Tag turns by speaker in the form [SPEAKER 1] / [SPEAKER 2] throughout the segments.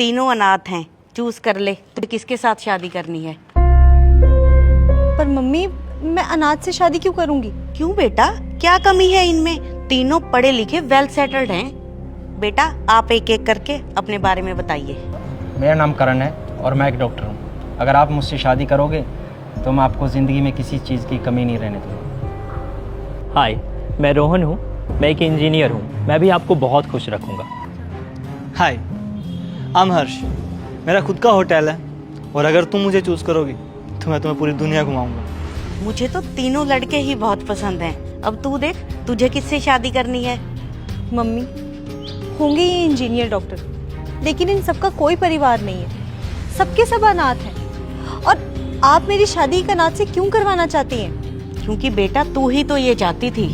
[SPEAKER 1] तीनों अनाथ हैं, चूज कर ले तुझे किसके साथ शादी करनी है।
[SPEAKER 2] पर मम्मी, मैं अनाथ से शादी क्यों करूंगी?
[SPEAKER 1] क्यों बेटा, क्या कमी है इनमें? तीनों पढ़े लिखे वेल सेटल्ड हैं। बेटा आप एक एक करके अपने बारे में बताइए।
[SPEAKER 3] मेरा नाम करण है और मैं एक डॉक्टर हूँ। अगर आप मुझसे शादी करोगे तो मैं आपको ज़िंदगी में किसी चीज़ की कमी नहीं रहने दूँगा।
[SPEAKER 4] हाय, मैं रोहन हूँ, मैं एक इंजीनियर हूँ। मैं भी आपको बहुत खुश रखूँगा।
[SPEAKER 5] हाय, आई एम हर्ष। मेरा खुद का होटल है और अगर तुम मुझे चूज़ करोगी तो मैं तुम्हें पूरी दुनिया घुमाऊंगा।
[SPEAKER 1] मुझे तो तीनों लड़के ही बहुत पसंद हैं। अब तू देख तुझे किससे शादी करनी है।
[SPEAKER 2] मम्मी, होंगे ये इंजीनियर डॉक्टर, लेकिन इन सबका कोई परिवार नहीं है। सबके सब अनाथ हैं। और आप मेरी शादी एक अनाथ से क्यों करवाना चाहती हैं?
[SPEAKER 1] क्योंकि बेटा तू ही तो ये चाहती थी।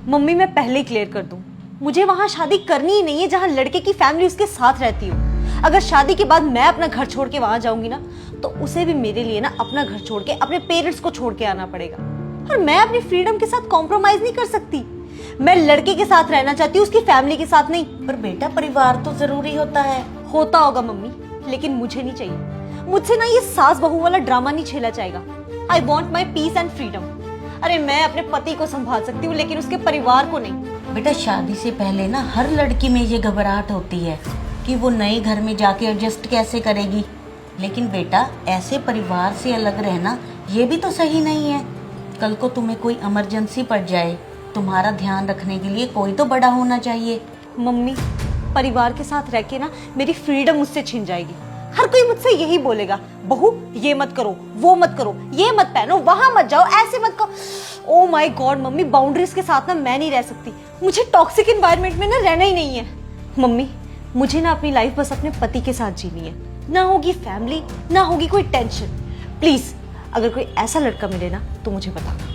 [SPEAKER 2] मम्मी, मैं पहले ही क्लियर कर दूं, मुझे वहां शादी करनी ही नहीं है जहां लड़के की फैमिली उसके साथ रहती हो। अगर शादी के बाद मैं अपना घर छोड़ के वहां जाऊंगी ना, तो उसे भी मेरे लिए ना अपना घर छोड़ के अपने पेरेंट्स को छोड़ के आना पड़ेगा। और मैं अपनी फ्रीडम के साथ कॉम्प्रोमाइज नहीं कर सकती। मैं लड़के के साथ रहना चाहती हूँ, उसकी फैमिली के साथ नहीं।
[SPEAKER 1] पर बेटा परिवार तो जरूरी होता है।
[SPEAKER 2] होता होगा मम्मी, लेकिन मुझे नहीं चाहिए। मुझसे ना ये सास बहू वाला ड्रामा नहीं झेला जाएगा। I want my peace and freedom. अरे मैं अपने पति को संभाल सकती हूँ, लेकिन उसके परिवार को नहीं।
[SPEAKER 1] बेटा शादी से पहले ना हर लड़की में ये घबराहट होती है कि वो नए घर में जाके एडजस्ट कैसे करेगी। लेकिन बेटा ऐसे परिवार से अलग रहना ये भी तो सही नहीं है। कल को तुम्हें कोई इमरजेंसी पड़ जाए, तुम्हारा ध्यान रखने के लिए कोई तो बड़ा होना चाहिए।
[SPEAKER 2] मम्मी, परिवार के साथ रह के ना मेरी फ्रीडम मुझसे छिन जाएगी। हर कोई मुझसे यही बोलेगा, बहू ये मत करो, वो मत करो, ये मत पहनो, वहां मत जाओ, ऐसे मत करो। Oh my God mummy, boundaries के साथ ना मैं नहीं रह सकती। मुझे टॉक्सिक एनवायरनमेंट में ना रहना ही नहीं है। मम्मी, मुझे ना अपनी लाइफ बस अपने पति के साथ जीनी है। ना होगी फैमिली, ना होगी कोई टेंशन। प्लीज अगर कोई ऐसा लड़का मिले ना तो मुझे बताना।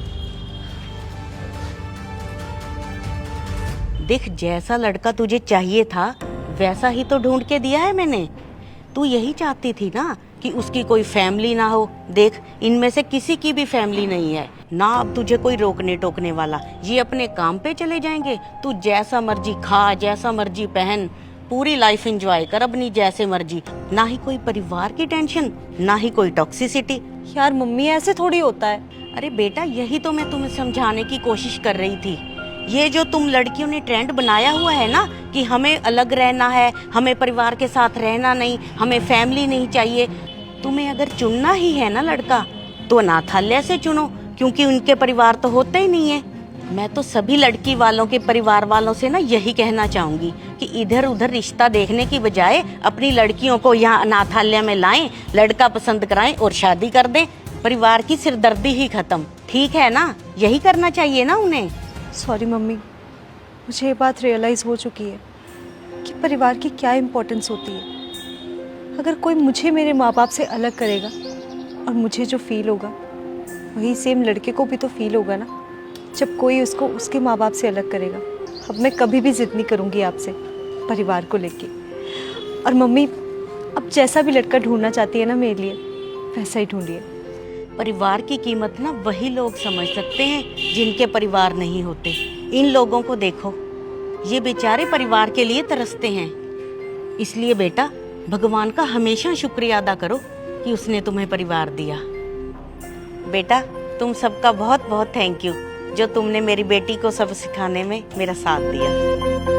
[SPEAKER 1] देख जैसा लड़का तुझे चाहिए था वैसा ही तो ढूंढ के दिया है मैंने। तू यही चाहती थी ना कि उसकी कोई फैमिली ना हो। देख इनमें से किसी की भी फैमिली नहीं है ना। अब तुझे कोई रोकने टोकने वाला, ये अपने काम पे चले जाएंगे। तू जैसा मर्जी खा, जैसा मर्जी पहन, पूरी लाइफ एंजॉय कर अपनी जैसे मर्जी। ना ही कोई परिवार की टेंशन, ना ही कोई टॉक्सिसिटी।
[SPEAKER 2] यार मम्मी, ऐसे थोड़ी होता है।
[SPEAKER 1] अरे बेटा यही तो मैं तुम्हें समझाने की कोशिश कर रही थी। ये जो तुम लड़कियों ने ट्रेंड बनाया हुआ है ना कि हमें अलग रहना है, हमें परिवार के साथ रहना नहीं, हमें फैमिली नहीं चाहिए। तुम्हें अगर चुनना ही है ना लड़का तो अनाथालय से चुनो, क्योंकि उनके परिवार तो होते ही नहीं है। मैं तो सभी लड़की वालों के परिवार वालों से ना यही कहना चाहूंगी कि इधर उधर रिश्ता देखने की बजाय अपनी लड़कियों को यहाँ अनाथालय में लाएं, लड़का पसंद कराएं और शादी कर दें। परिवार की सिरदर्दी ही खत्म। ठीक है ना? यही करना चाहिए ना उन्हें।
[SPEAKER 2] सॉरी मम्मी, मुझे ये बात रियलाइज़ हो चुकी है कि परिवार की क्या इम्पोर्टेंस होती है। अगर कोई मुझे मेरे माँ बाप से अलग करेगा और मुझे जो फील होगा वही सेम लड़के को भी तो फील होगा ना, जब कोई उसको उसके माँ बाप से अलग करेगा। अब मैं कभी भी जिद नहीं करूँगी आपसे परिवार को लेके। और मम्मी, अब जैसा भी लड़का ढूंढना चाहती है ना मेरे लिए, वैसा ही ढूंढिए।
[SPEAKER 1] परिवार की कीमत ना वही लोग समझ सकते हैं जिनके परिवार नहीं होते। इन लोगों को देखो, ये बेचारे परिवार के लिए तरसते हैं। इसलिए बेटा भगवान का हमेशा शुक्रिया अदा करो कि उसने तुम्हें परिवार दिया। बेटा तुम सबका बहुत बहुत थैंक यू जो तुमने मेरी बेटी को सब सिखाने में मेरा साथ दिया।